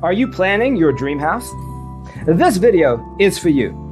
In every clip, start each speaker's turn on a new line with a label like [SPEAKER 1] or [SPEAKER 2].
[SPEAKER 1] Are you planning your dream house? This video is for you.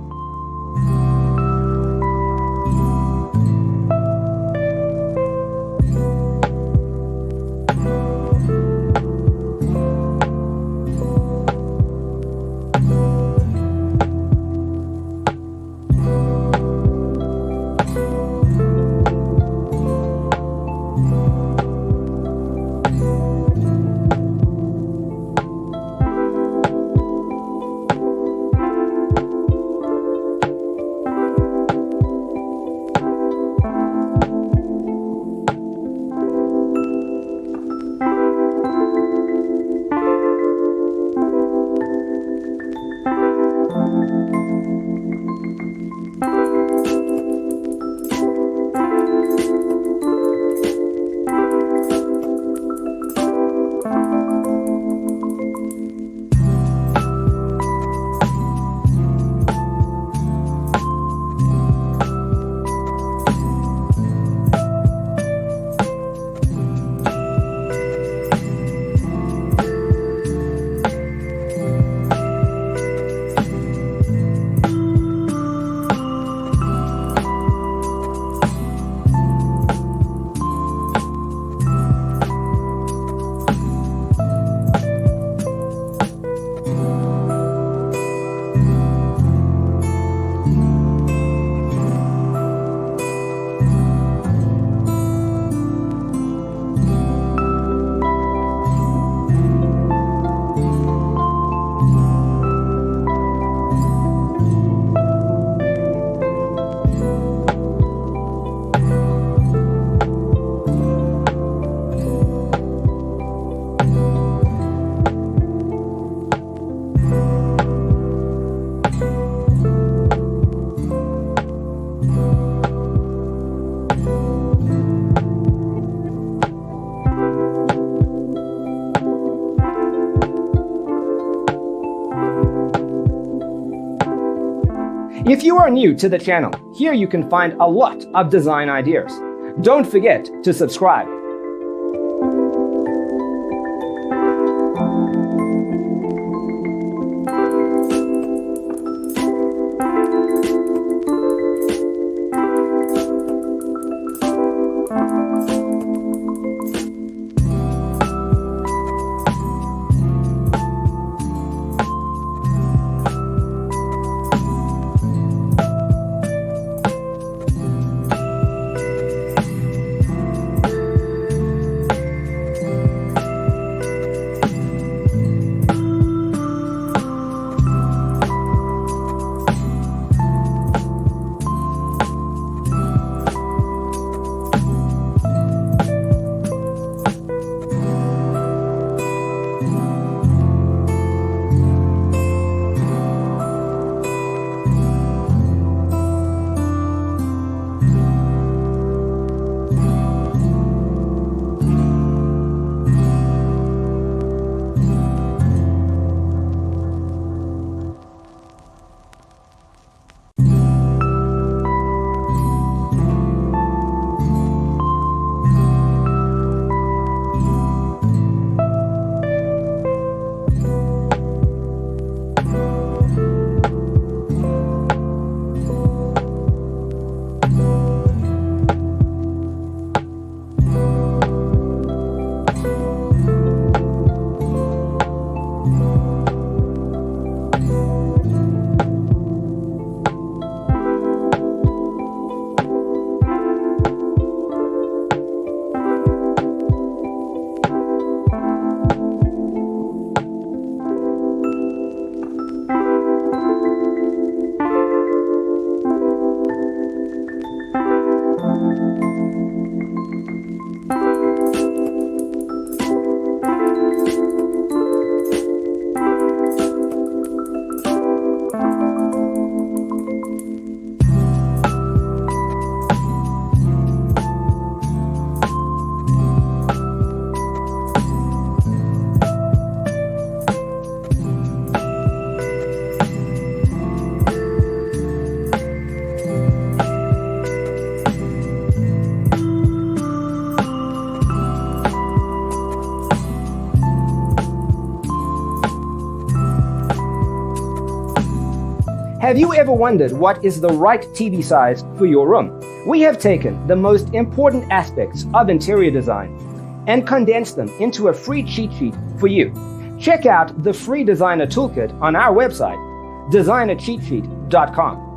[SPEAKER 1] If you are new to the channel, here you can find a lot of design ideas. Don't forget to subscribe. Have you ever wondered what is the right TV size for your room? We have taken the most important aspects of interior design and condensed them into a free cheat sheet for you. Check out the free designer toolkit on our website, designercheatsheet.com.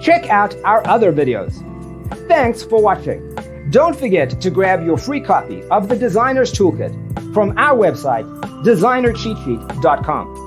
[SPEAKER 1] Check out our other videos. Thanks for watching. Don't forget to grab your free copy of the Designer's Toolkit from our website, designercheatsheet.com.